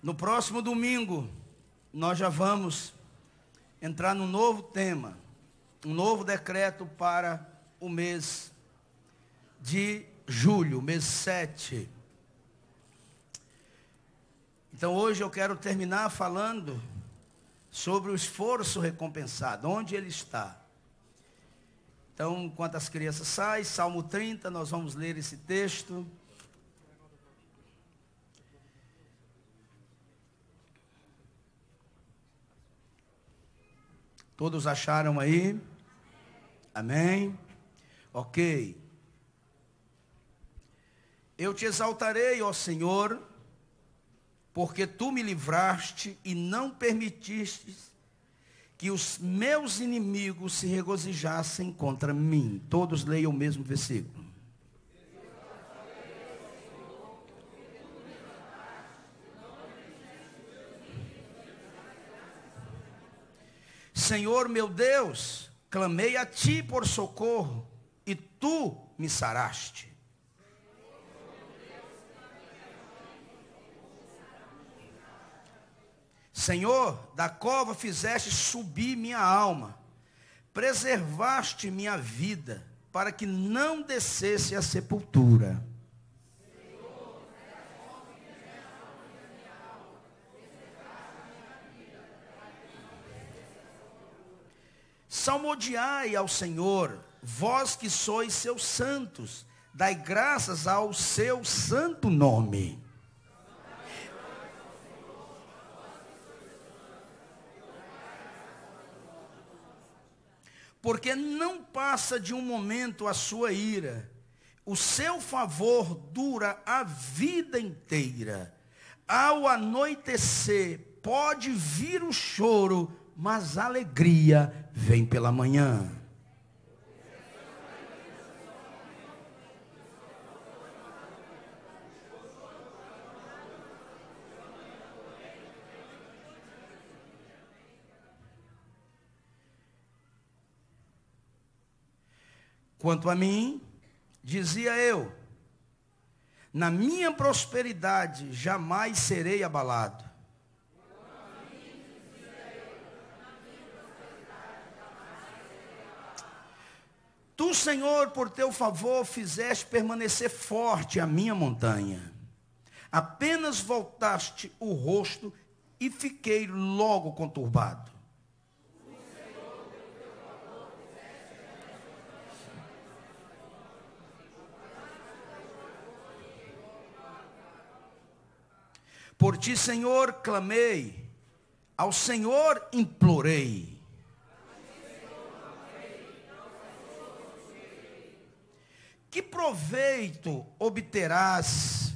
No próximo domingo, nós já vamos entrar num novo tema, um novo decreto para o mês de julho, mês 7. Então hoje eu quero terminar falando sobre o esforço recompensado, onde ele está. Então, enquanto as crianças saem, Salmo 30, nós vamos ler esse texto. Todos acharam aí? Amém? Ok. Eu te exaltarei, ó Senhor, porque tu me livraste e não permitiste que os meus inimigos se regozijassem contra mim. Todos leiam o mesmo versículo. Senhor meu Deus, clamei a ti por socorro, e tu me saraste. Senhor, da cova fizeste subir minha alma, preservaste minha vida, para que não descesse à sepultura. Salmodiai ao Senhor, vós que sois seus santos, dai graças ao seu santo nome. Porque não passa de um momento a sua ira, o seu favor dura a vida inteira. Ao anoitecer pode vir o choro, mas a alegria vem pela manhã. Quanto a mim, dizia eu, na minha prosperidade jamais serei abalado. Tu, Senhor, por teu favor, fizeste permanecer forte a minha montanha. Apenas voltaste o rosto e fiquei logo conturbado. Por ti, Senhor, clamei, ao Senhor implorei. Que proveito obterás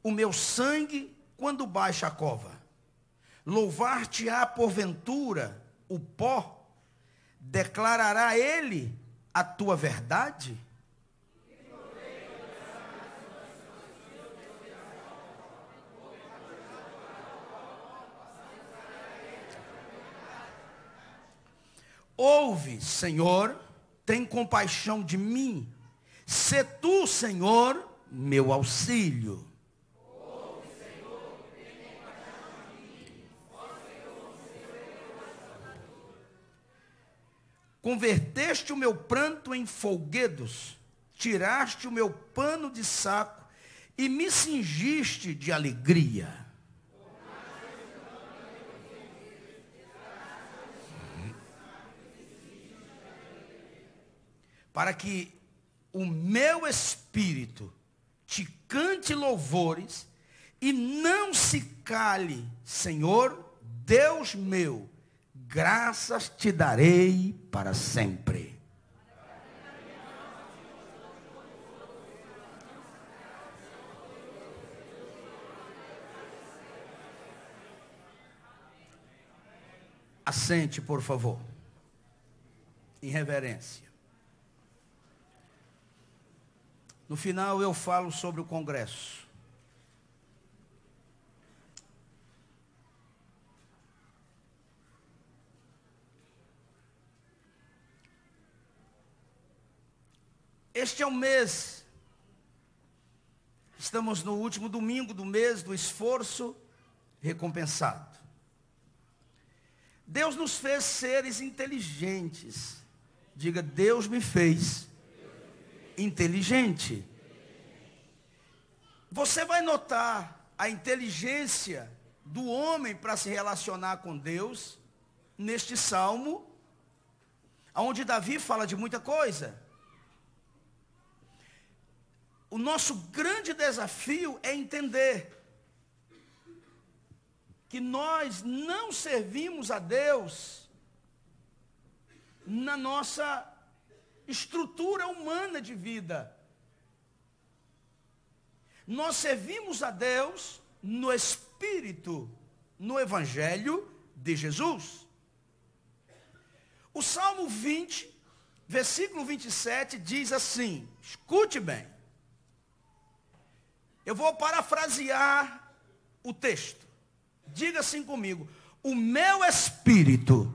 o meu sangue quando baixa a cova? Louvar-te-á porventura o pó? Declarará ele a tua verdade? Ouve, Senhor, tem compaixão de mim. Sê tu, Senhor, meu auxílio. Ouve, Senhor, tem compaixão de mim. Ó Senhor, converteste o meu pranto em folguedos, tiraste o meu pano de saco e me cingiste de alegria. Para que o meu espírito te cante louvores e não se cale, Senhor, Deus meu, graças te darei para sempre. Assente, por favor, em reverência. No final eu falo sobre o Congresso. Este é o mês, estamos no último domingo do mês do esforço recompensado. Deus nos fez seres inteligentes. Diga, Deus me fez inteligente. Você vai notar a inteligência do homem para se relacionar com Deus neste salmo, onde Davi fala de muita coisa. O nosso grande desafio é entender que nós não servimos a Deus na nossa estrutura humana de vida. Nós servimos a Deus no Espírito, no Evangelho de Jesus. O Salmo 20, versículo 27 diz assim, escute bem. Eu vou parafrasear o texto. Diga assim comigo, o meu espírito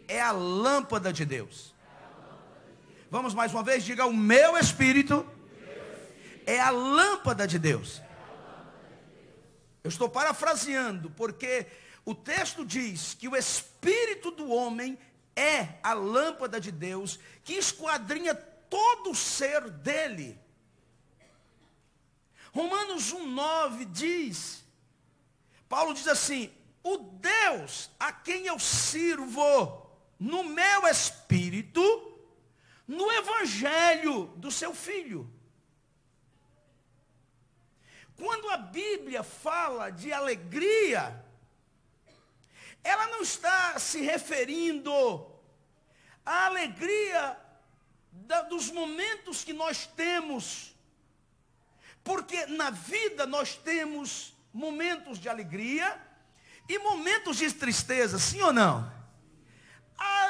é a lâmpada de Deus. Vamos mais uma vez, diga, o meu espírito é a lâmpada de Deus. Eu estou parafraseando, porque o texto diz que o espírito do homem é a lâmpada de Deus, que esquadrinha todo o ser dele. Romanos 1,9 diz, Paulo diz assim, o Deus a quem eu sirvo no meu espírito, no evangelho do seu Filho. Quando a Bíblia fala de alegria, ela não está se referindo à alegria dos momentos que nós temos, porque na vida nós temos momentos de alegria e momentos de tristeza, sim ou não?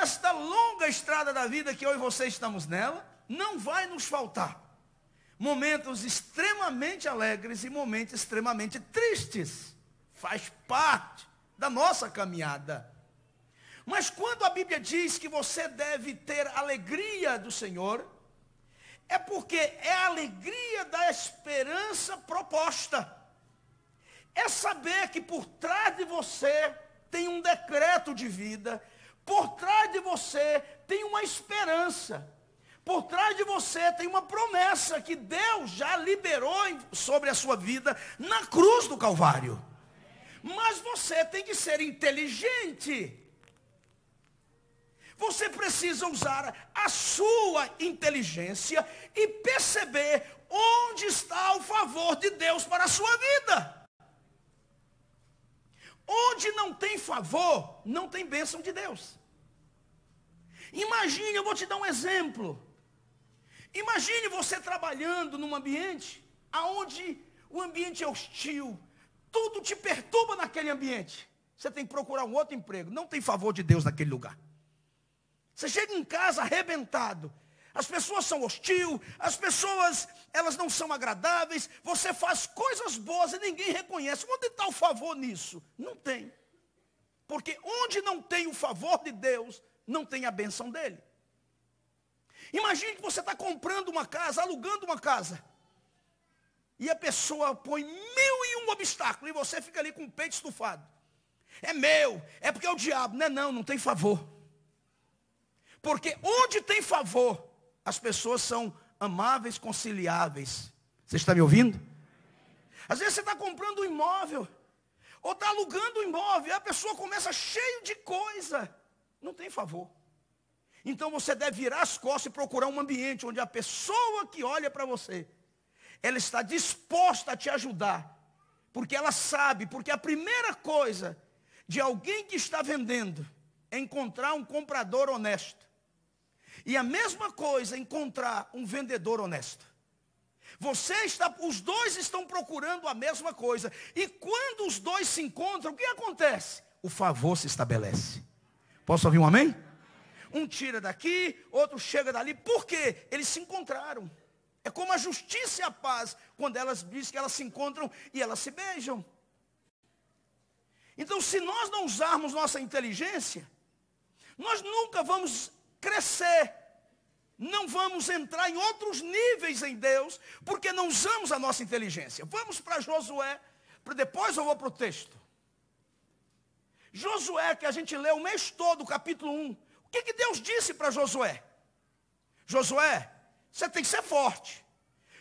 Esta longa estrada da vida que eu e você estamos nela, não vai nos faltar momentos extremamente alegres e momentos extremamente tristes. Faz parte da nossa caminhada. Mas quando a Bíblia diz que você deve ter alegria do Senhor, é porque é a alegria da esperança proposta. É saber que por trás de você tem um decreto de vida, por trás de você tem uma esperança. Por trás de você tem uma promessa que Deus já liberou sobre a sua vida na cruz do Calvário. Mas você tem que ser inteligente. Você precisa usar a sua inteligência e perceber onde está o favor de Deus para a sua vida. Onde não tem favor, não tem bênção de Deus. Imagine, eu vou te dar um exemplo. Imagine você trabalhando num ambiente onde o ambiente é hostil, tudo te perturba naquele ambiente. Você tem que procurar um outro emprego, não tem favor de Deus naquele lugar. Você chega em casa arrebentado, as pessoas são hostis, as pessoas, elas não são agradáveis, você faz coisas boas e ninguém reconhece. Onde está o favor nisso? Não tem. Porque onde não tem o favor de Deus, não tem a bênção dele. Imagine que você está comprando uma casa, alugando uma casa. E a pessoa põe 1001 obstáculos e você fica ali com o peito estufado. É meu, é porque é o diabo. Não tem favor. Porque onde tem favor, as pessoas são amáveis, conciliáveis. Você está me ouvindo? Às vezes você está comprando um imóvel, ou está alugando um imóvel, e a pessoa começa cheio de coisa. Não tem favor. Então você deve virar as costas e procurar um ambiente onde a pessoa que olha para você, ela está disposta a te ajudar. Porque ela sabe, porque a primeira coisa de alguém que está vendendo é encontrar um comprador honesto. E a mesma coisa é encontrar um vendedor honesto. Os dois estão procurando a mesma coisa. E quando os dois se encontram, o que acontece? O favor se estabelece. Posso ouvir um amém? Um tira daqui, outro chega dali. Por quê? Eles se encontraram. É como a justiça e a paz, quando elas dizem que elas se encontram e elas se beijam. Então, se nós não usarmos nossa inteligência, nós nunca vamos crescer. Não vamos entrar em outros níveis em Deus, porque não usamos a nossa inteligência. Vamos para Josué, Depois eu vou para o texto. Josué, que a gente lê o mês todo, capítulo 1. O que Deus disse para Josué? Josué, você tem que ser forte.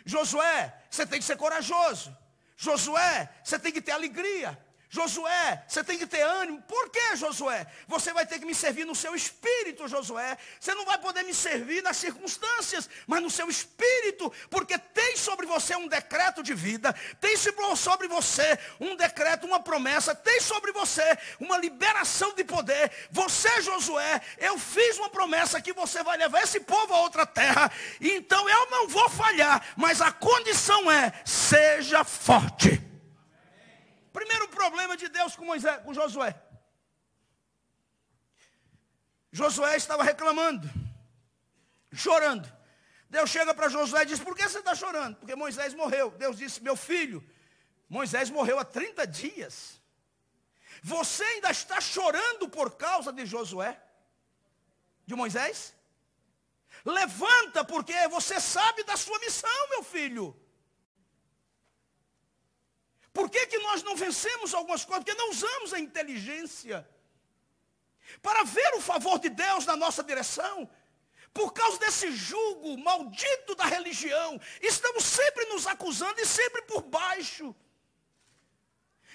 Josué, você tem que ser corajoso. Josué, você tem que ter alegria. Josué, você tem que ter ânimo. Por que, Josué? Você vai ter que me servir no seu espírito, Josué. Você não vai poder me servir nas circunstâncias, mas no seu espírito, porque tem sobre você um decreto de vida, tem sobre você um decreto, uma promessa, tem sobre você uma liberação de poder. Você, Josué, eu fiz uma promessa que você vai levar esse povo a outra terra, então eu não vou falhar, mas a condição é, seja forte. Primeiro problema de Deus com Josué. Josué estava reclamando, chorando. Deus chega para Josué e diz, por que você está chorando? Porque Moisés morreu. Deus disse, meu filho, Moisés morreu há 30 dias. Você ainda está chorando por causa de Josué? De Moisés? Levanta, porque você sabe da sua missão, meu filho. Por que nós não vencemos algumas coisas? Porque não usamos a inteligência para ver o favor de Deus na nossa direção. Por causa desse jugo maldito da religião, estamos sempre nos acusando e sempre por baixo.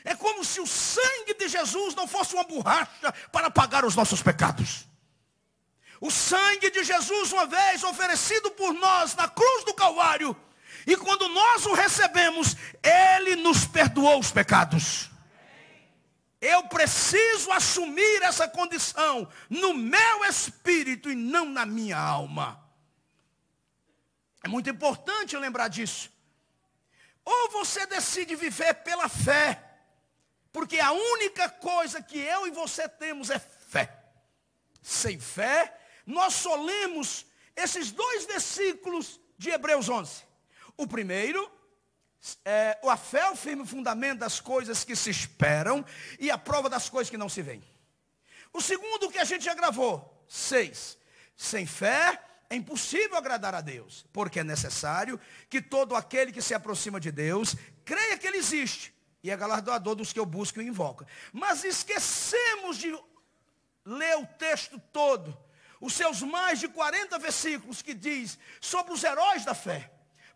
É como se o sangue de Jesus não fosse uma borracha para pagar os nossos pecados. O sangue de Jesus, uma vez oferecido por nós na cruz do Calvário, e quando nós o recebemos, Ele nos perdoou os pecados. Eu preciso assumir essa condição no meu espírito e não na minha alma. É muito importante lembrar disso. Ou você decide viver pela fé, porque a única coisa que eu e você temos é fé. Sem fé, nós só lemos esses 2 versículos de Hebreus 11. O primeiro, a fé é o firme fundamento das coisas que se esperam e a prova das coisas que não se veem. O segundo, que a gente já gravou, 6. Sem fé é impossível agradar a Deus, porque é necessário que todo aquele que se aproxima de Deus creia que Ele existe e é galardoador dos que o buscam e invocam. Mas esquecemos de ler o texto todo, os seus mais de 40 versículos que diz sobre os heróis da fé.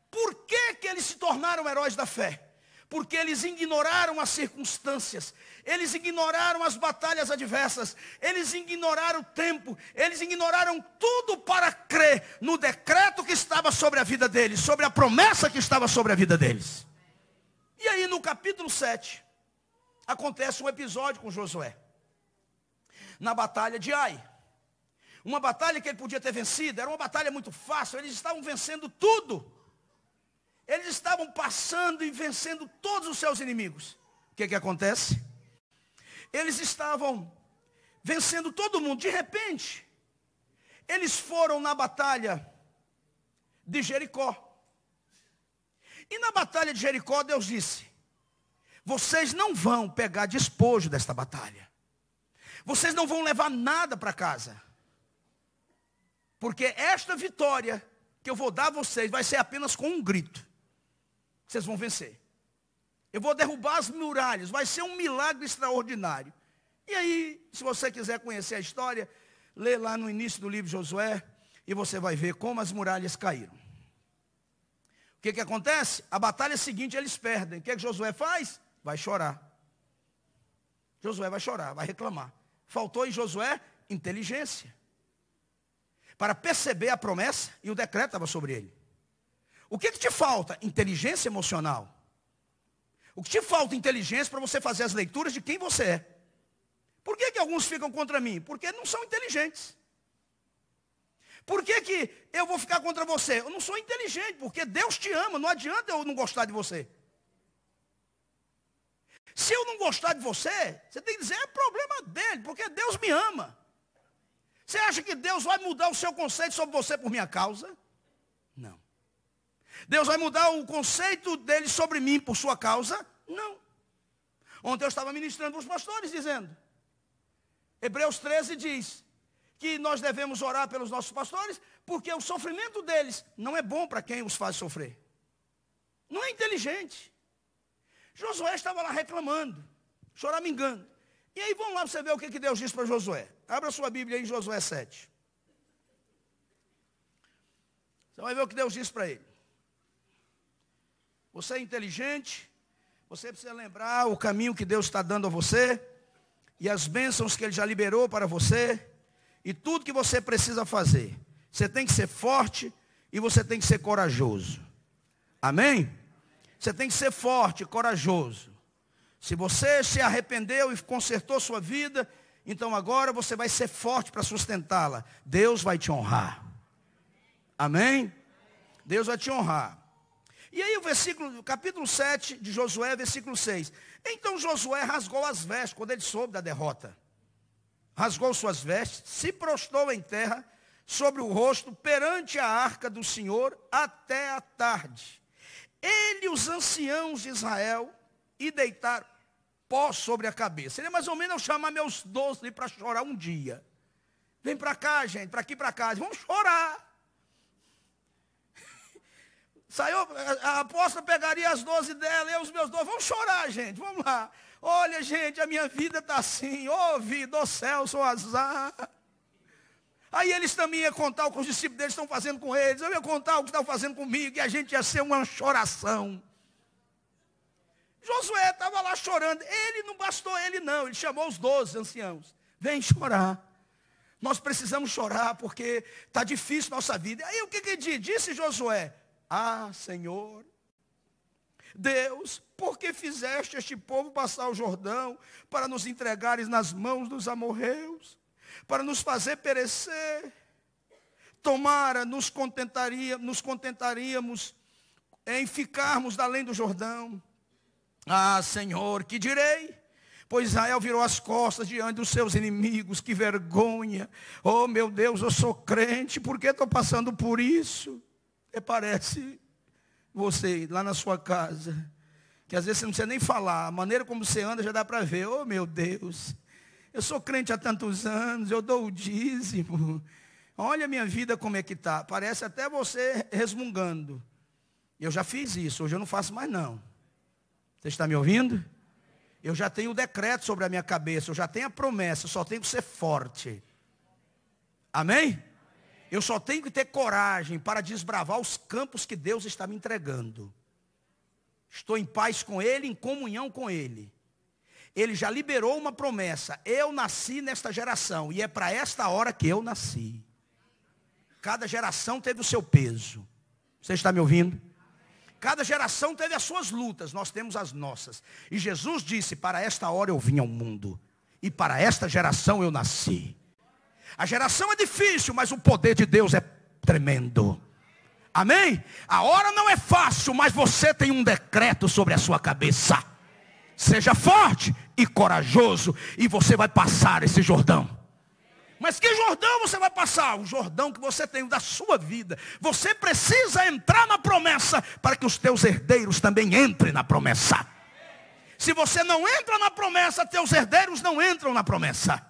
Por que eles se tornaram heróis da fé? Porque eles ignoraram as circunstâncias, eles ignoraram as batalhas adversas, eles ignoraram o tempo, eles ignoraram tudo para crer no decreto que estava sobre a vida deles, sobre a promessa que estava sobre a vida deles. E aí no capítulo 7, acontece um episódio com Josué, na batalha de Ai. Uma batalha que ele podia ter vencido, era uma batalha muito fácil, eles estavam vencendo tudo. Eles estavam passando e vencendo todos os seus inimigos. O que acontece? Eles estavam vencendo todo mundo. De repente, eles foram na batalha de Jericó. E na batalha de Jericó, Deus disse, vocês não vão pegar despojo desta batalha. Vocês não vão levar nada para casa. Porque esta vitória que eu vou dar a vocês vai ser apenas com um grito. Vocês vão vencer. Eu vou derrubar as muralhas. Vai ser um milagre extraordinário. E aí, se você quiser conhecer a história, lê lá no início do livro de Josué, e você vai ver como as muralhas caíram. O que acontece? A batalha seguinte eles perdem. O que Josué faz? Vai chorar. Josué vai chorar, vai reclamar. Faltou em Josué inteligência para perceber a promessa, e o decreto estava sobre ele. O que te falta? Inteligência emocional. O que te falta? Inteligência para você fazer as leituras de quem você é. Por que alguns ficam contra mim? Porque não são inteligentes. Por que eu vou ficar contra você? Eu não sou inteligente, porque Deus te ama, não adianta eu não gostar de você. Se eu não gostar de você, você tem que dizer, é problema dele, porque Deus me ama. Você acha que Deus vai mudar o seu conceito sobre você por minha causa? Não. Deus vai mudar o conceito dele sobre mim por sua causa? Não. Ontem eu estava ministrando para os pastores dizendo, Hebreus 13 diz que nós devemos orar pelos nossos pastores, porque o sofrimento deles não é bom para quem os faz sofrer. Não é inteligente. Josué estava lá reclamando, choramingando. E aí vamos lá para você ver o que Deus disse para Josué. Abra sua Bíblia aí em Josué 7. Você vai ver o que Deus disse para ele. Você é inteligente, você precisa lembrar o caminho que Deus está dando a você, e as bênçãos que Ele já liberou para você, e tudo que você precisa fazer. Você tem que ser forte e você tem que ser corajoso. Amém? Você tem que ser forte, corajoso. Se você se arrependeu e consertou sua vida, então agora você vai ser forte para sustentá-la. Deus vai te honrar. Amém? Deus vai te honrar. E aí o capítulo 7 de Josué, versículo 6. Então Josué rasgou as vestes, quando ele soube da derrota. Rasgou suas vestes, se prostrou em terra, sobre o rosto, perante a arca do Senhor, até a tarde. Ele e os anciãos de Israel, e deitaram pó sobre a cabeça. Seria mais ou menos eu chamar meus 12 para chorar um dia. Vem para cá, gente, para aqui, para cá. Vamos chorar. Saiu, a apóstola pegaria as 12 dela, eu os meus 12. Vamos chorar, gente, vamos lá. Olha, gente, a minha vida está assim. Ô, vida, ô céu, sou azar. Aí eles também iam contar o que os discípulos deles estão fazendo com eles. Eu ia contar o que estão fazendo comigo. E a gente ia ser uma choração. Josué estava lá chorando. Ele não bastou ele não. Ele chamou os 12 anciãos. Vem chorar. Nós precisamos chorar porque está difícil nossa vida. Aí o que disse Josué? Ah, Senhor, Deus, por que fizeste este povo passar o Jordão para nos entregares nas mãos dos amorreus? Para nos fazer perecer? Tomara, nos contentaríamos em ficarmos além do Jordão. Ah, Senhor, que direi? Pois Israel virou as costas diante dos seus inimigos, que vergonha. Oh, meu Deus, eu sou crente, por que estou passando por isso? Parece você lá na sua casa, que às vezes você não precisa nem falar, a maneira como você anda já dá para ver. Oh, meu Deus, eu sou crente há tantos anos, eu dou o dízimo. Olha a minha vida como é que está. Parece até você resmungando. Eu já fiz isso, hoje eu não faço mais não. Você está me ouvindo? Eu já tenho o decreto sobre a minha cabeça, eu já tenho a promessa, eu só tenho que ser forte. Amém? Eu só tenho que ter coragem para desbravar os campos que Deus está me entregando. Estou em paz com Ele, em comunhão com Ele. Ele já liberou uma promessa. Eu nasci nesta geração e é para esta hora que eu nasci. Cada geração teve o seu peso. Você está me ouvindo? Cada geração teve as suas lutas, nós temos as nossas. E Jesus disse, para esta hora eu vim ao mundo. E para esta geração eu nasci. A geração é difícil, mas o poder de Deus é tremendo. Amém? A hora não é fácil, mas você tem um decreto sobre a sua cabeça. Seja forte e corajoso, e você vai passar esse Jordão. Mas que Jordão você vai passar? O Jordão que você tem da sua vida. Você precisa entrar na promessa, para que os teus herdeiros também entrem na promessa. Se você não entra na promessa, teus herdeiros não entram na promessa.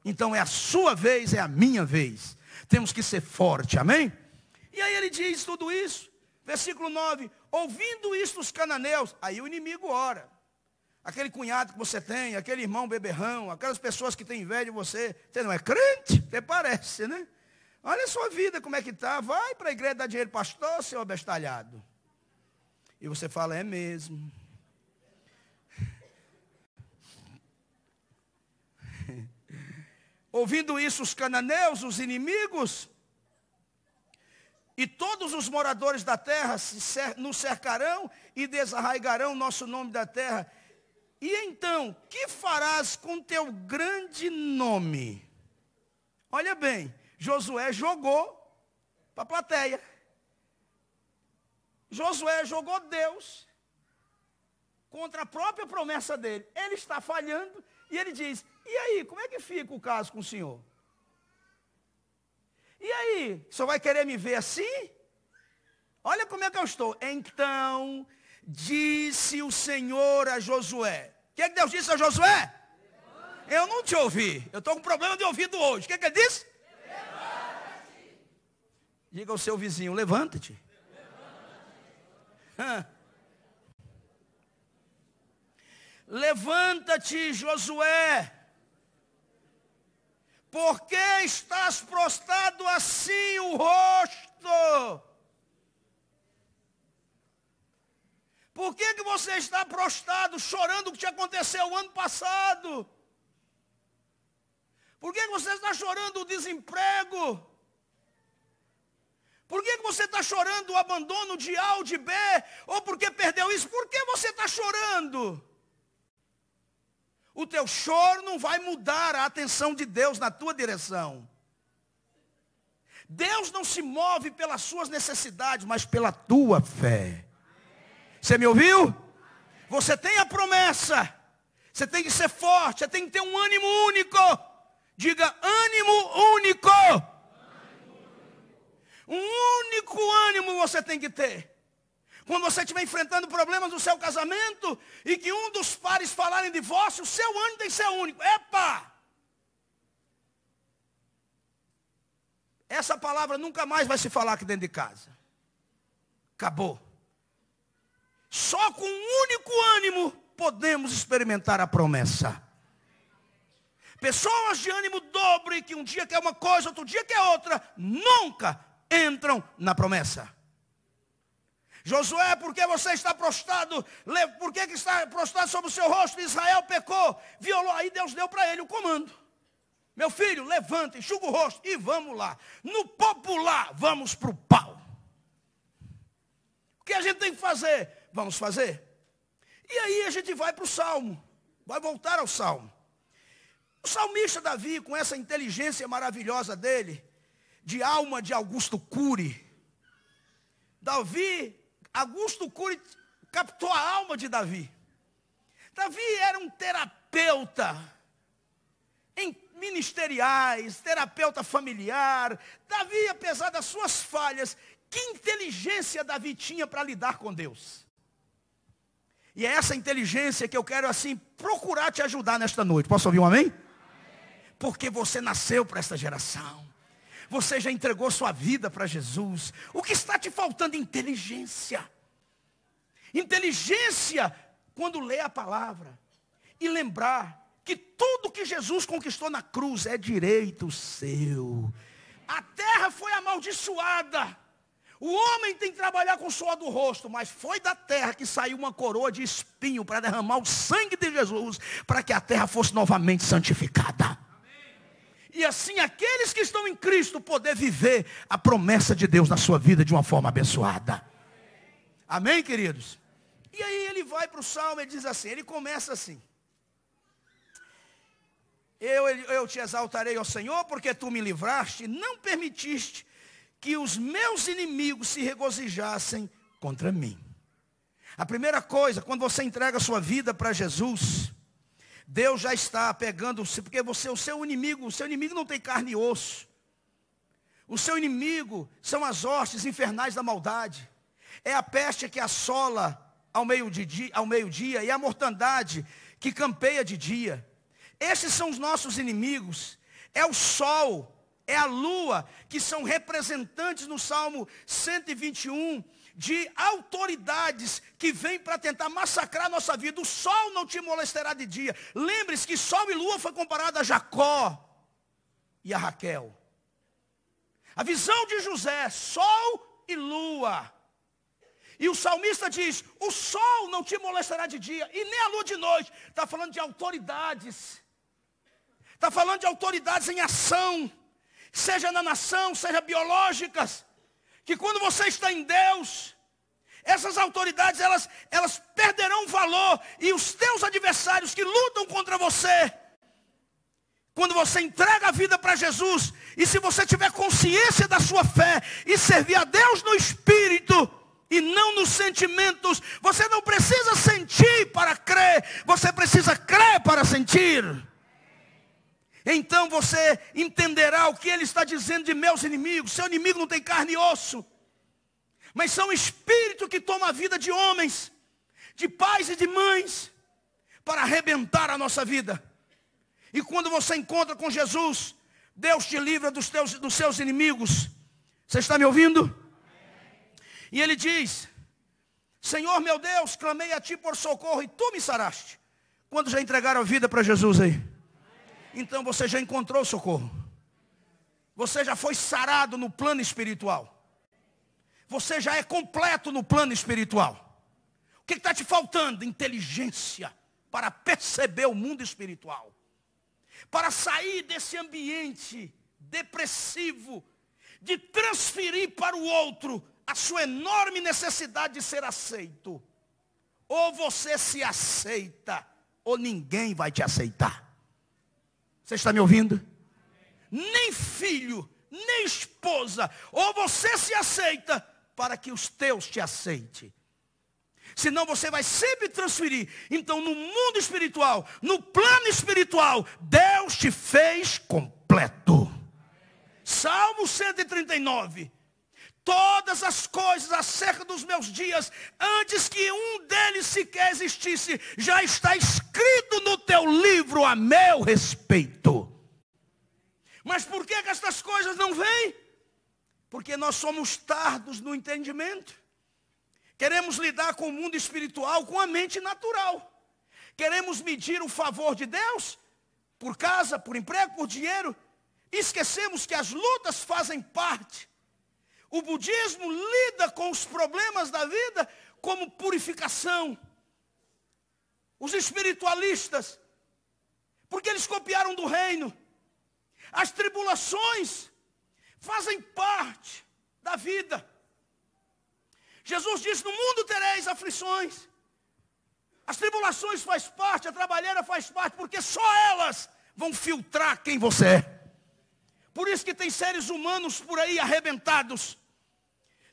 Então é a sua vez, é a minha vez. Temos que ser forte, amém? E aí ele diz tudo isso, versículo 9. Ouvindo isto os cananeus, aí o inimigo ora. Aquele cunhado que você tem, aquele irmão beberrão, aquelas pessoas que têm inveja de você. Você não é crente? Até parece, né? Olha a sua vida, como é que está. Vai para a igreja dar dinheiro, pastor, seu abestalhado. E você fala, é mesmo. Ouvindo isso os cananeus, os inimigos, e todos os moradores da terra nos cercarão e desarraigarão nosso nome da terra. E então, que farás com teu grande nome? Olha bem, Josué jogou para a plateia. Josué jogou Deus contra a própria promessa dele. Ele está falhando e ele diz, e aí, como é que fica o caso com o senhor? E aí, o senhor vai querer me ver assim? Olha como é que eu estou. Então, disse o Senhor a Josué. O que Deus disse a Josué? Eu não te ouvi. Eu estou com problema de ouvido hoje. O que ele disse? Levanta-te. Diga ao seu vizinho, levanta-te. levanta-te, Josué, porque estás prostrado assim o rosto? Por que você está prostrado, chorando o que te aconteceu o ano passado? Por que você está chorando o desemprego? Por que você está chorando o abandono de A ou de B? Ou porque perdeu isso? Por que você está chorando? O teu choro não vai mudar a atenção de Deus na tua direção. Deus não se move pelas suas necessidades, mas pela tua fé. Você me ouviu? Você tem a promessa. Você tem que ser forte. Você tem que ter um ânimo único. Diga, ânimo único. Um único ânimo você tem que ter. Quando você estiver enfrentando problemas no seu casamento e que um dos pares falar em divórcio, o seu ânimo tem que ser único. Epa! Essa palavra nunca mais vai se falar aqui dentro de casa. Acabou. Só com um único ânimo podemos experimentar a promessa. Pessoas de ânimo dobre, que um dia quer uma coisa, outro dia quer outra, nunca entram na promessa. Josué, por que você está prostrado? Por que está prostrado sobre o seu rosto? Israel pecou, violou. Aí Deus deu para ele o comando. Meu filho, levanta, enxuga o rosto e vamos lá. No popular, vamos para o pau. O que a gente tem que fazer? Vamos fazer. E aí a gente vai para o Salmo. Vai voltar ao Salmo. O salmista Davi, com essa inteligência maravilhosa dele, de alma de Augusto Cury. Augusto Cury captou a alma de Davi. Davi era um terapeuta em ministeriais, terapeuta familiar. Davi, apesar das suas falhas, que inteligência Davi tinha para lidar com Deus. E é essa inteligência que eu quero assim procurar te ajudar nesta noite. Posso ouvir um amém? Porque você nasceu para esta geração. Você já entregou sua vida para Jesus. O que está te faltando? Inteligência. Inteligência quando lê a palavra. E lembrar que tudo que Jesus conquistou na cruz é direito seu. A terra foi amaldiçoada. O homem tem que trabalhar com o suor do rosto, mas foi da terra que saiu uma coroa de espinho para derramar o sangue de Jesus, para que a terra fosse novamente santificada. E assim aqueles que estão em Cristo poder viver a promessa de Deus na sua vida de uma forma abençoada. Amém, queridos? E aí ele vai para o Salmo e diz assim, ele começa assim. Eu te exaltarei, ó Senhor, porque tu me livraste, não permitiste que os meus inimigos se regozijassem contra mim. A primeira coisa, quando você entrega a sua vida para Jesus, Deus já está pegando, porque o seu inimigo não tem carne e osso. O seu inimigo são as hostes infernais da maldade. É a peste que assola ao meio-dia e a mortandade que campeia de dia. Esses são os nossos inimigos. É o sol, é a lua, que são representantes no Salmo 121 de autoridades que vêm para tentar massacrar a nossa vida. O sol não te molestará de dia. Lembre-se que sol e lua foi comparado a Jacó e a Raquel. A visão de José, sol e lua. E o salmista diz, o sol não te molestará de dia e nem a lua de noite. Está falando de autoridades. Está falando de autoridades em ação. Seja na nação, seja biológicas, que quando você está em Deus, essas autoridades, elas perderão valor, e os teus adversários que lutam contra você, quando você entrega a vida para Jesus, e se você tiver consciência da sua fé, e servir a Deus no Espírito, e não nos sentimentos, você não precisa sentir para crer, você precisa crer para sentir. Então você entenderá o que ele está dizendo de meus inimigos. Seu inimigo não tem carne e osso, mas são espírito que toma a vida de homens, de pais e de mães, para arrebentar a nossa vida. E quando você encontra com Jesus, Deus te livra dos seus inimigos. Você está me ouvindo? E ele diz, Senhor meu Deus, clamei a ti por socorro e tu me saraste. Quando já entregaram a vida para Jesus aí? Então você já encontrou socorro. Você já foi sarado no plano espiritual. Você já é completo no plano espiritual. O que está te faltando? Inteligência para perceber o mundo espiritual. Para sair desse ambiente depressivo, de transferir para o outro a sua enorme necessidade de ser aceito. Ou você se aceita, ou ninguém vai te aceitar. Você está me ouvindo? Nem filho, nem esposa. Ou você se aceita para que os teus te aceitem. Senão você vai sempre transferir. Então no mundo espiritual, no plano espiritual, Deus te fez completo. Salmo 139. Todas as coisas acerca dos meus dias, antes que um deles sequer existisse, já está escrito no teu livro a meu respeito. Mas por que estas coisas não vêm? Porque nós somos tardos no entendimento. Queremos lidar com o mundo espiritual com a mente natural. Queremos medir o favor de Deus por casa, por emprego, por dinheiro. Esquecemos que as lutas fazem parte. O budismo lida com os problemas da vida como purificação. Os espiritualistas, porque eles copiaram do reino. As tribulações fazem parte da vida. Jesus disse, no mundo tereis aflições. As tribulações faz parte, a trabalheira faz parte, porque só elas vão filtrar quem você é. Por isso que tem seres humanos por aí arrebentados.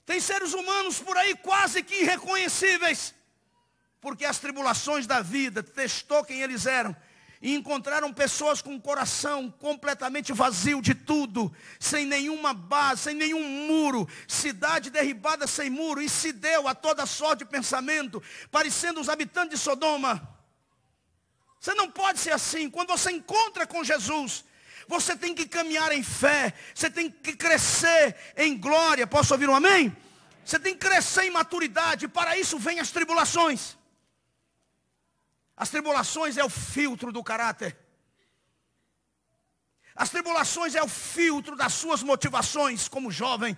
Tem seres humanos por aí quase que irreconhecíveis. Porque as tribulações da vida testou quem eles eram. E encontraram pessoas com o coração completamente vazio de tudo. Sem nenhuma base, sem nenhum muro. Cidade derribada sem muro. E se deu a toda sorte de pensamento. Parecendo os habitantes de Sodoma. Você não pode ser assim. Quando você encontra com Jesus, você tem que caminhar em fé. Você tem que crescer em glória. Posso ouvir um amém? Você tem que crescer em maturidade. Para isso vêm as tribulações. As tribulações é o filtro do caráter. As tribulações é o filtro das suas motivações como jovem.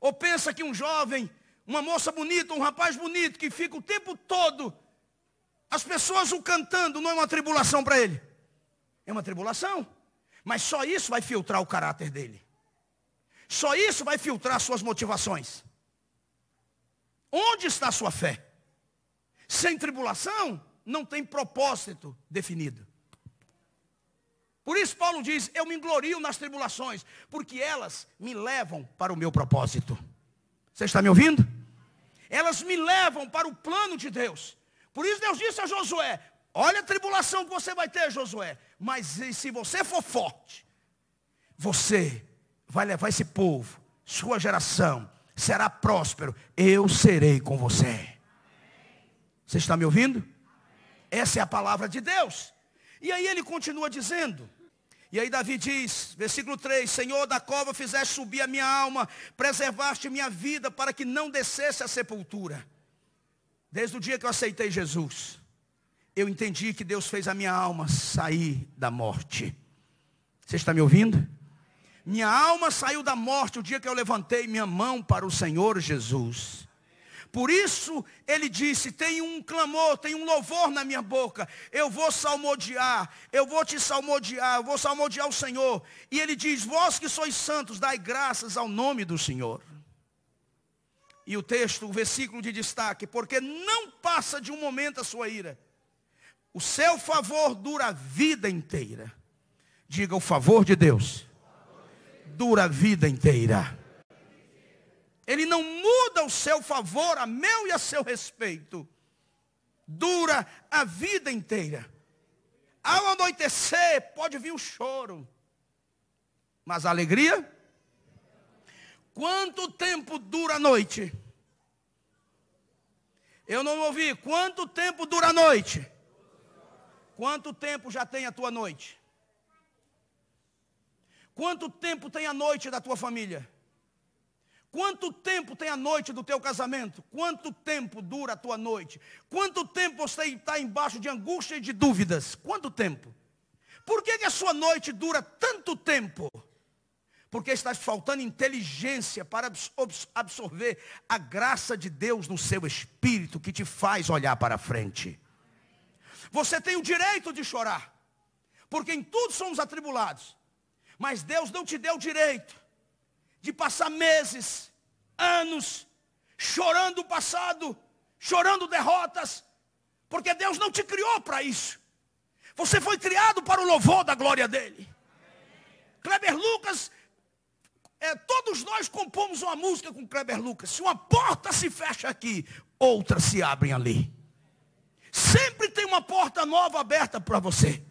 Ou pensa que um jovem, uma moça bonita, um rapaz bonito, que fica o tempo todo, as pessoas o cantando, não é uma tribulação para ele. É uma tribulação. Mas só isso vai filtrar o caráter dele. Só isso vai filtrar suas motivações. Onde está a sua fé? Sem tribulação, não tem propósito definido. Por isso Paulo diz, eu me glorio nas tribulações, porque elas me levam para o meu propósito. Você está me ouvindo? Elas me levam para o plano de Deus. Por isso Deus disse a Josué, olha a tribulação que você vai ter, Josué, mas se você for forte, você vai levar esse povo, sua geração, será próspero, eu serei com você. Você está me ouvindo? Essa é a palavra de Deus. E aí ele continua dizendo. E aí Davi diz, versículo 3. Senhor, da cova fizeste subir a minha alma. Preservaste minha vida para que não descesse à sepultura. Desde o dia que eu aceitei Jesus, eu entendi que Deus fez a minha alma sair da morte. Você está me ouvindo? Minha alma saiu da morte o dia que eu levantei minha mão para o Senhor Jesus. Por isso ele disse, tem um clamor, tem um louvor na minha boca. Eu vou salmodiar, eu vou te salmodiar, eu vou salmodiar o Senhor. E ele diz, vós que sois santos, dai graças ao nome do Senhor. E o texto, o versículo de destaque, porque não passa de um momento a sua ira. O seu favor dura a vida inteira. Diga, o favor de Deus dura a vida inteira. Ele não muda o seu favor a meu e a seu respeito. Dura a vida inteira. Ao anoitecer pode vir o choro. Mas a alegria? Quanto tempo dura a noite? Eu não ouvi. Quanto tempo dura a noite? Quanto tempo já tem a tua noite? Quanto tempo tem a noite da tua família? Quanto tempo tem a noite do teu casamento? Quanto tempo dura a tua noite? Quanto tempo você está embaixo de angústia e de dúvidas? Quanto tempo? Por que a sua noite dura tanto tempo? Porque está faltando inteligência para absorver a graça de Deus no seu espírito, que te faz olhar para frente. Você tem o direito de chorar, porque em tudo somos atribulados. Mas Deus não te deu o direito de passar meses, anos, chorando o passado, chorando derrotas, porque Deus não te criou para isso. Você foi criado para o louvor da glória dele. Kleber Lucas, todos nós compomos uma música com Kleber Lucas. Se uma porta se fecha aqui, outras se abrem ali. Sempre tem uma porta nova aberta para você.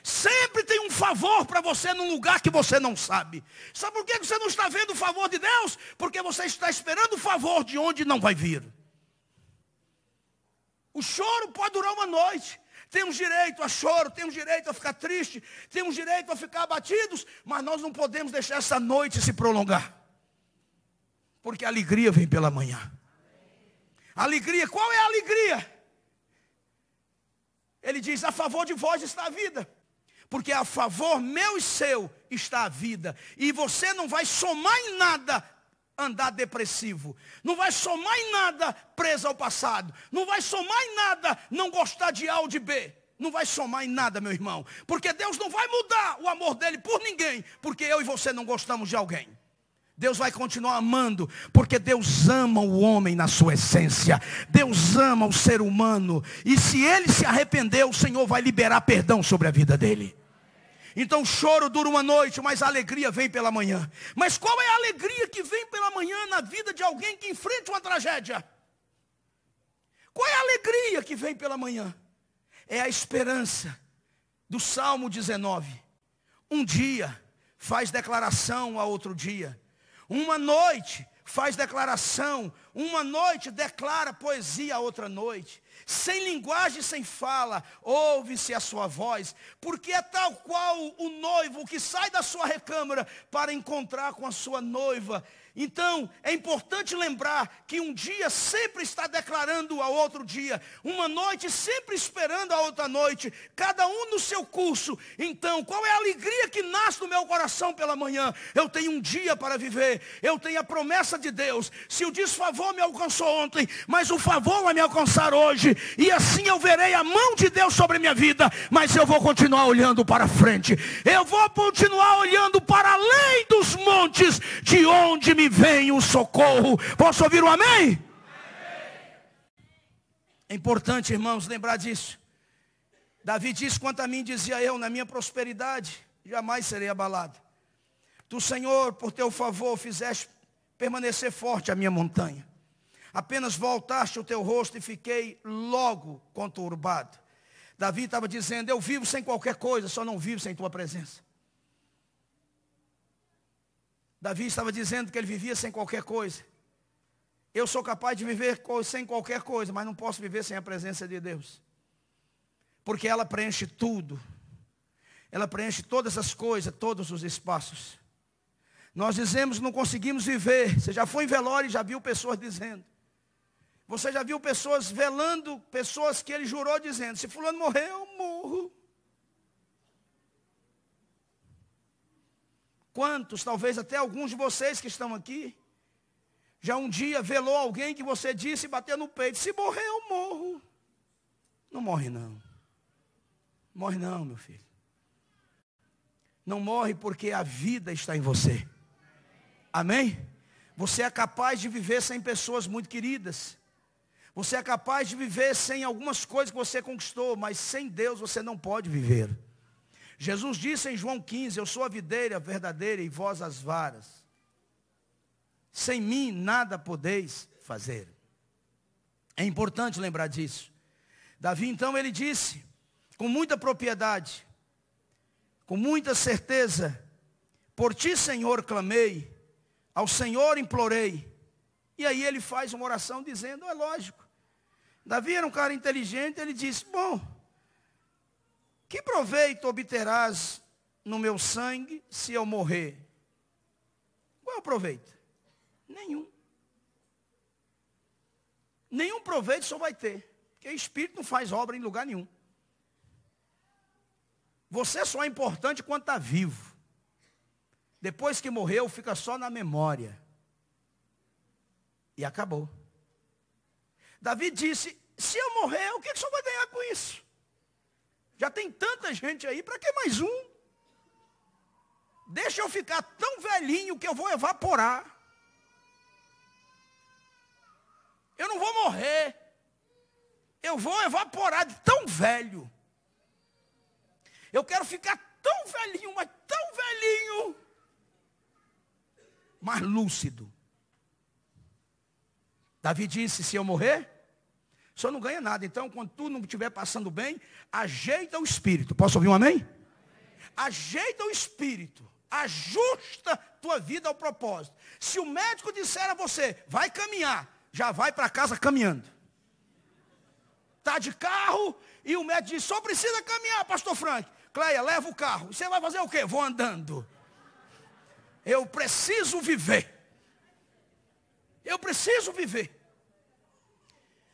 Sempre tem um favor para você num lugar que você não sabe. Sabe por que você não está vendo o favor de Deus? Porque você está esperando o favor de onde não vai vir. O choro pode durar uma noite. Temos direito a choro, temos direito a ficar triste, temos direito a ficar abatidos, mas nós não podemos deixar essa noite se prolongar. Porque a alegria vem pela manhã. Alegria, qual é a alegria? Ele diz, a favor de vós está a vida. Porque a favor meu e seu está a vida. E você não vai somar em nada andar depressivo. Não vai somar em nada preso ao passado. Não vai somar em nada não gostar de A ou de B. Não vai somar em nada, meu irmão. Porque Deus não vai mudar o amor dele por ninguém. Porque eu e você não gostamos de alguém. Deus vai continuar amando, porque Deus ama o homem na sua essência. Deus ama o ser humano. E se ele se arrepender, o Senhor vai liberar perdão sobre a vida dele. Então o choro dura uma noite, mas a alegria vem pela manhã. Mas qual é a alegria que vem pela manhã na vida de alguém que enfrenta uma tragédia? Qual é a alegria que vem pela manhã? É a esperança do Salmo 19. Um dia faz declaração a outro dia. Uma noite faz declaração, uma noite declara poesia a outra noite. Sem linguagem, sem fala, ouve-se a sua voz, porque é tal qual o noivo que sai da sua recâmara para encontrar com a sua noiva. Então, é importante lembrar que um dia sempre está declarando ao outro dia, uma noite sempre esperando a outra noite, cada um no seu curso. Então, qual é a alegria que nasce no meu coração pela manhã? Eu tenho um dia para viver, eu tenho a promessa de Deus. Se o desfavor me alcançou ontem, mas o favor vai me alcançar hoje, e assim eu verei a mão de Deus sobre a minha vida, mas eu vou continuar olhando para frente, eu vou continuar olhando para além dos montes, de onde me vem o socorro. Posso ouvir um amém? Amém. É importante, irmãos, lembrar disso. Davi disse, quanto a mim, dizia eu, na minha prosperidade jamais serei abalado. Tu, Senhor, por teu favor fizeste permanecer forte a minha montanha. Apenas voltaste o teu rosto e fiquei logo conturbado. Davi estava dizendo, eu vivo sem qualquer coisa, só não vivo sem tua presença. Davi estava dizendo que ele vivia sem qualquer coisa. Eu sou capaz de viver sem qualquer coisa, mas não posso viver sem a presença de Deus. Porque ela preenche tudo. Ela preenche todas as coisas, todos os espaços. Nós dizemos, não conseguimos viver. Você já foi em velório e já viu pessoas dizendo. Você já viu pessoas velando, pessoas que ele jurou dizendo, se fulano morrer, eu morro. Quantos, talvez até alguns de vocês que estão aqui, já um dia velou alguém que você disse e bateu no peito, se morrer eu morro. Não morre não. Morre não, meu filho. Não morre porque a vida está em você. Amém? Você é capaz de viver sem pessoas muito queridas. Você é capaz de viver sem algumas coisas que você conquistou, mas sem Deus você não pode viver. Jesus disse em João 15, eu sou a videira verdadeira e vós as varas. Sem mim nada podeis fazer. É importante lembrar disso. Davi então ele disse, com muita propriedade, com muita certeza, por ti, Senhor, clamei, ao Senhor implorei. E aí ele faz uma oração dizendo, é lógico. Davi era um cara inteligente, ele disse, bom, que proveito obterás no meu sangue se eu morrer? Qual é o proveito? Nenhum. Nenhum proveito só vai ter. Porque espírito não faz obra em lugar nenhum. Você só é importante quando está vivo. Depois que morreu, fica só na memória. E acabou. Davi disse, se eu morrer, o que o senhor vai ganhar com isso? Já tem tanta gente aí, para que mais um? Deixa eu ficar tão velhinho que eu vou evaporar. Eu não vou morrer. Eu vou evaporar de tão velho. Eu quero ficar tão velhinho, mas tão velhinho. Mas lúcido. Davi disse, se eu morrer, o senhor não ganha nada. Então, quando tu não estiver passando bem, ajeita o espírito. Posso ouvir um amém? Ajeita o espírito. Ajusta tua vida ao propósito. Se o médico disser a você, vai caminhar, já vai para casa caminhando. Está de carro e o médico diz, só precisa caminhar, pastor Frank. Cleia, leva o carro. Você vai fazer o quê? Vou andando. Eu preciso viver. Eu preciso viver.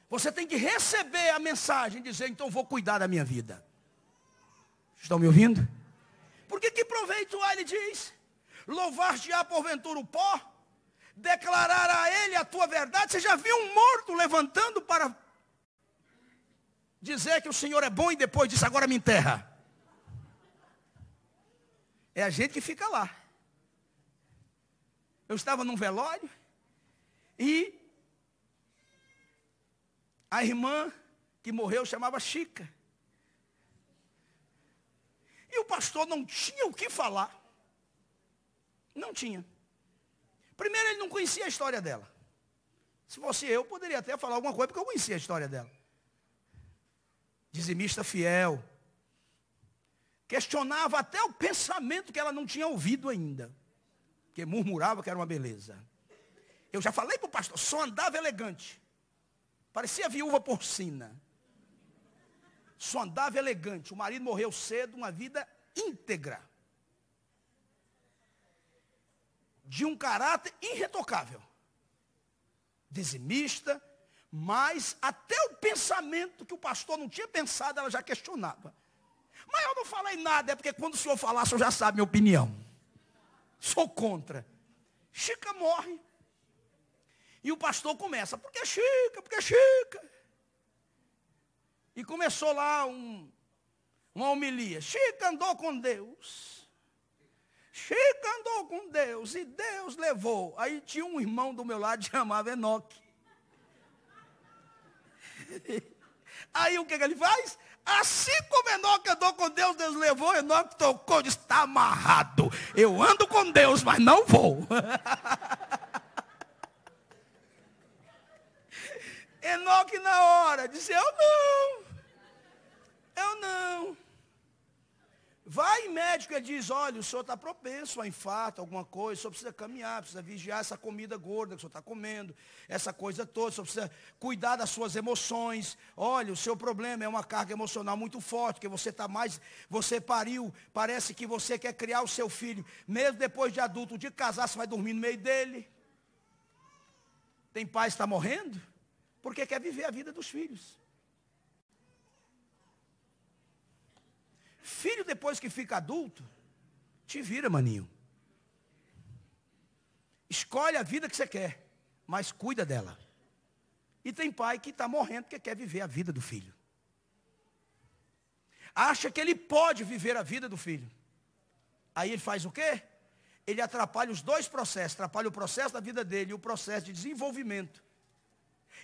Você tem que receber a mensagem e dizer, então vou cuidar da minha vida. Estão me ouvindo? Porque que proveito há, ele diz? Louvar-te-á porventura o pó? Declarar a ele a tua verdade? Você já viu um morto levantando para dizer que o Senhor é bom e depois disse, agora me enterra? É a gente que fica lá. Eu estava num velório e a irmã que morreu chamava Chica. E o pastor não tinha o que falar. Não tinha. Primeiro, ele não conhecia a história dela. Se fosse eu, poderia até falar alguma coisa, porque eu conhecia a história dela. Dizimista fiel. Questionava até o pensamento que ela não tinha ouvido ainda. Porque murmurava que era uma beleza. Eu já falei para o pastor, só andava elegante. Parecia viúva porcina. Só andava elegante. O marido morreu cedo, uma vida íntegra. De um caráter irretocável. Dizimista, mas até o pensamento que o pastor não tinha pensado, ela já questionava. Mas eu não falei nada, é porque quando o senhor falar, o senhor já sabe minha opinião. Sou contra. Chica morre. E o pastor começa, porque Chica, porque Chica. E começou lá uma homilia. Chica andou com Deus. Chica andou com Deus e Deus levou. Aí tinha um irmão do meu lado que chamava Enoque. Aí o que ele faz? Assim como Enoque andou com Deus, Deus levou, Enoque tocou, disse, está amarrado. Eu ando com Deus, mas não vou. Enoque na hora disse, eu não. Vai em médico e diz, olha, o senhor está propenso a infarto, alguma coisa, o senhor precisa caminhar, precisa vigiar essa comida gorda que o senhor está comendo, essa coisa toda, o senhor precisa cuidar das suas emoções. Olha, o seu problema é uma carga emocional muito forte, porque você pariu, parece que você quer criar o seu filho, mesmo depois de adulto, de casar, você vai dormir no meio dele. Tem pai que está morrendo, porque quer viver a vida dos filhos. Filho, depois que fica adulto, te vira, maninho. Escolhe a vida que você quer, mas cuida dela. E tem pai que está morrendo porque quer viver a vida do filho. Acha que ele pode viver a vida do filho. Aí ele faz o quê? Ele atrapalha os dois processos. Atrapalha o processo da vida dele e o processo de desenvolvimento.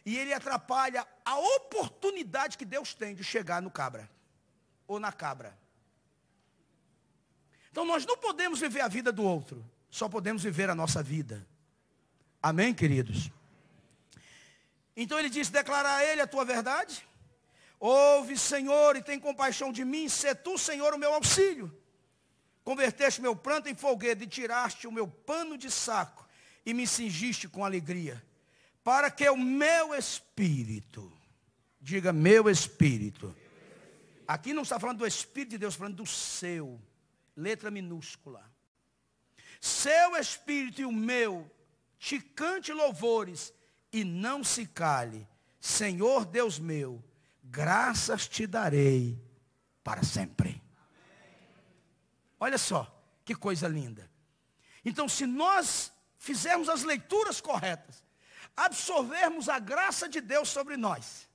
E ele atrapalha a oportunidade que Deus tem de chegar no cabra. Ou na cabra. Então nós não podemos viver a vida do outro. Só podemos viver a nossa vida. Amém, queridos? Então ele disse, declarar a ele a tua verdade. Ouve, Senhor, e tem compaixão de mim. Sê tu, Senhor, o meu auxílio. Converteste meu pranto em folguedo e tiraste o meu pano de saco e me cingiste com alegria. Para que o meu espírito, diga meu espírito. Aqui não está falando do Espírito de Deus, está falando do seu. Letra minúscula. Seu espírito e o meu te cante louvores e não se cale. Senhor Deus meu, graças te darei para sempre. Olha só, que coisa linda. Então, se nós fizermos as leituras corretas, absorvermos a graça de Deus sobre nós,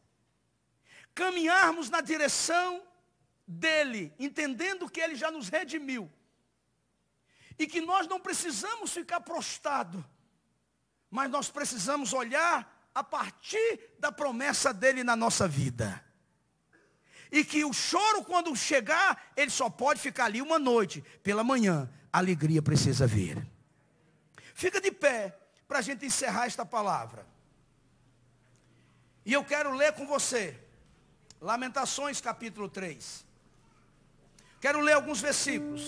caminharmos na direção dele, entendendo que ele já nos redimiu, e que nós não precisamos ficar prostrados, mas nós precisamos olhar a partir da promessa dele na nossa vida. E que o choro, quando chegar, ele só pode ficar ali uma noite. Pela manhã, a alegria precisa vir. Fica de pé para a gente encerrar esta palavra. E eu quero ler com você Lamentações capítulo 3. Quero ler alguns versículos.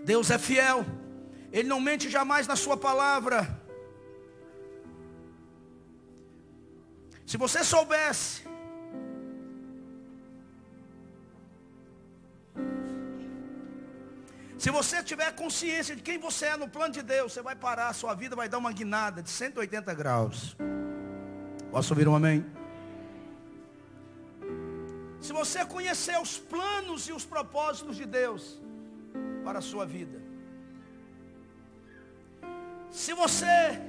Deus é fiel, Ele não mente jamais na sua palavra. Se você soubesse se você tiver consciência de quem você é no plano de Deus, você vai parar, a sua vida vai dar uma guinada de 180 graus. Posso ouvir um amém? Se você conhecer os planos e os propósitos de Deus para a sua vida, se você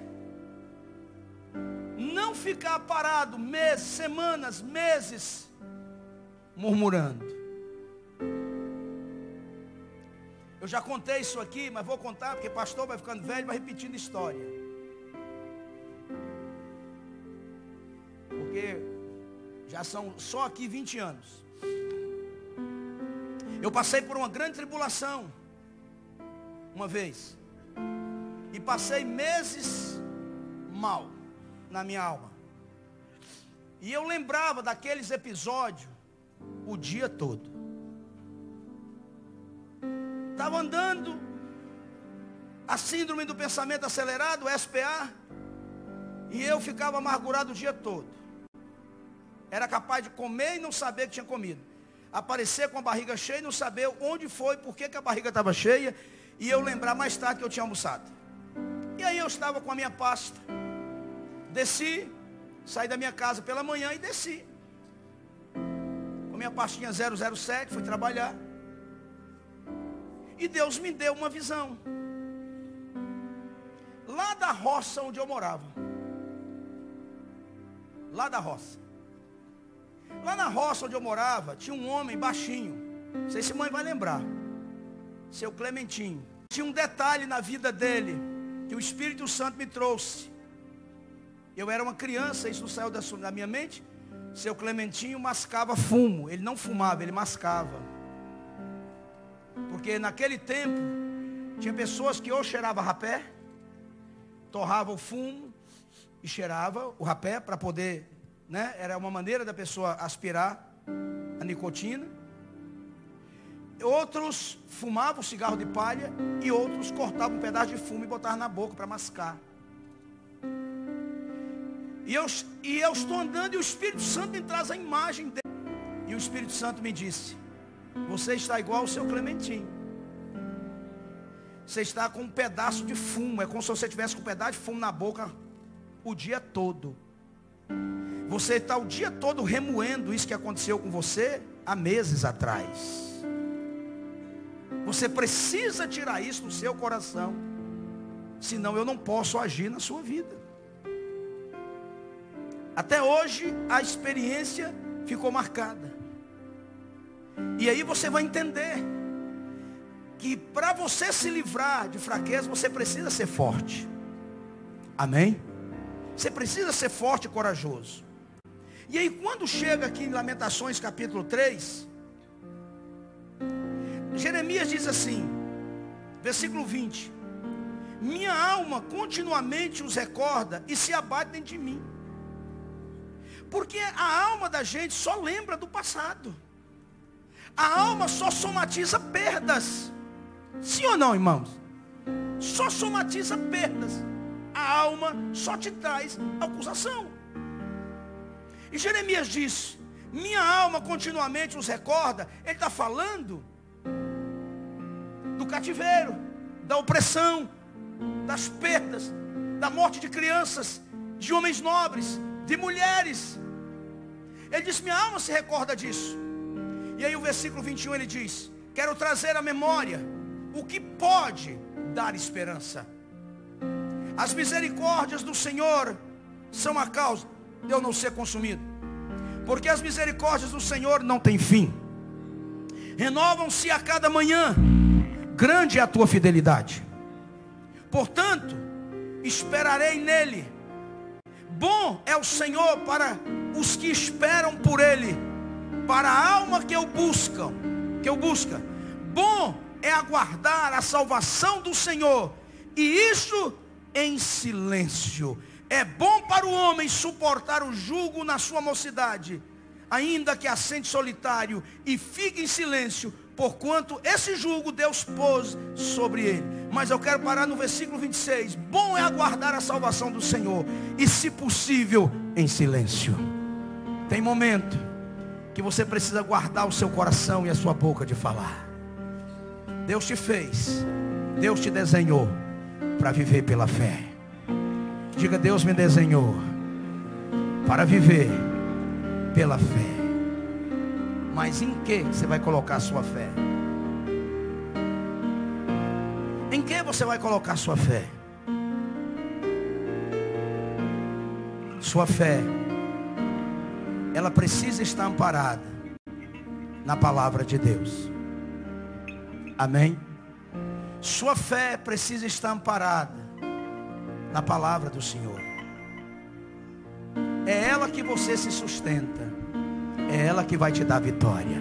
não ficar parado meses, semanas, meses, murmurando. Eu já contei isso aqui, mas vou contar, porque pastor vai ficando velho, vai repetindo história. Porque já são só aqui 20 anos. Eu passei por uma grande tribulação, uma vez. E passei meses mal na minha alma. E eu lembrava daqueles episódios o dia todo. Estava andando, a síndrome do pensamento acelerado, SPA, e eu ficava amargurado o dia todo. Era capaz de comer e não saber que tinha comido. Aparecer com a barriga cheia e não saber onde foi, por que a barriga estava cheia, e eu lembrar mais tarde que eu tinha almoçado. E aí eu estava com a minha pasta, desci, saí da minha casa pela manhã e desci. Com a minha pastinha 007, fui trabalhar. E Deus me deu uma visão. Lá da roça onde eu morava. Lá da roça. Lá na roça onde eu morava, tinha um homem baixinho. Não sei se mãe vai lembrar. Seu Clementinho. Tinha um detalhe na vida dele, que o Espírito Santo me trouxe. Eu era uma criança, isso não saiu da minha mente. Seu Clementinho mascava fumo. Ele não fumava, ele mascava. Porque naquele tempo, tinha pessoas que ou cheiravam rapé, torravam o fumo e cheirava o rapé para poder, né? Era uma maneira da pessoa aspirar a nicotina. Outros fumavam cigarro de palha e outros cortavam um pedaço de fumo e botavam na boca para mascar. E eu estou andando e o Espírito Santo me traz a imagem dele. E o Espírito Santo me disse: você está igual ao seu Clementinho. Você está com um pedaço de fumo. É como se você tivesse com um pedaço de fumo na boca o dia todo. Você está o dia todo remoendo isso que aconteceu com você há meses atrás. Você precisa tirar isso do seu coração. Senão eu não posso agir na sua vida. Até hoje a experiência ficou marcada. E aí você vai entender que para você se livrar de fraqueza, você precisa ser forte. Amém? Você precisa ser forte e corajoso. E aí quando chega aqui em Lamentações capítulo 3, Jeremias diz assim, versículo 20: minha alma continuamente os recorda e se abate dentro de mim. Porque a alma da gente só lembra do passado. A alma só somatiza perdas. Sim ou não, irmãos? Só somatiza perdas. A alma só te traz acusação. E Jeremias diz: minha alma continuamente os recorda. Ele está falando do cativeiro, da opressão, das perdas, da morte de crianças, de homens nobres, de mulheres. Ele disse: minha alma se recorda disso. E aí o versículo 21 ele diz: quero trazer à memória o que pode dar esperança. As misericórdias do Senhor são a causa de eu não ser consumido, porque as misericórdias do Senhor não têm fim, renovam-se a cada manhã, grande é a tua fidelidade. Portanto, esperarei nele. Bom é o Senhor para os que esperam por ele, para a alma que o busca. Bom é aguardar a salvação do Senhor, e isso em silêncio. É bom para o homem suportar o jugo na sua mocidade, ainda que assente solitário e fique em silêncio, porquanto esse jugo Deus pôs sobre ele. Mas eu quero parar no versículo 26. Bom é aguardar a salvação do Senhor, e se possível em silêncio. Tem momento que você precisa guardar o seu coração e a sua boca de falar. Deus te fez, Deus te desenhou para viver pela fé. Diga: Deus me desenhou para viver pela fé. Mas em que você vai colocar a sua fé? Em que você vai colocar a sua fé? Sua fé, ela precisa estar amparada na palavra de Deus. Amém? Sua fé precisa estar amparada na palavra do Senhor. É ela que você se sustenta, é ela que vai te dar vitória.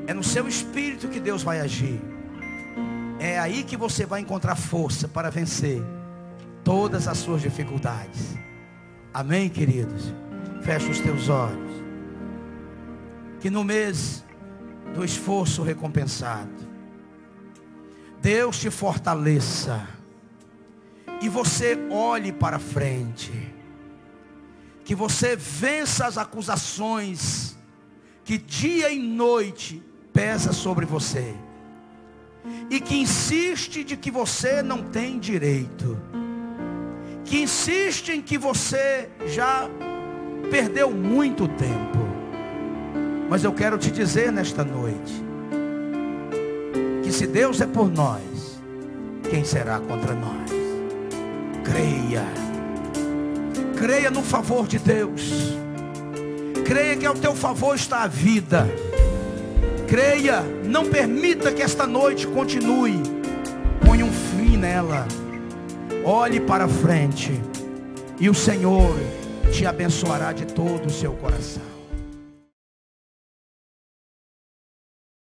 É no seu espírito que Deus vai agir. É aí que você vai encontrar força para vencer todas as suas dificuldades. Amém, queridos? Fecha os teus olhos. Que no mês do esforço recompensado, Deus te fortaleça e você olhe para frente. Que você vença as acusações que dia e noite pesa sobre você, e que insiste de que você não tem direito, que insiste em que você já perdeu muito tempo. Mas eu quero te dizer nesta noite, que se Deus é por nós, quem será contra nós? Creia no favor de Deus. Creia que ao teu favor está a vida. Creia, não permita que esta noite continue. Ponha um fim nela. Olhe para frente, e o Senhor te abençoará de todo o seu coração.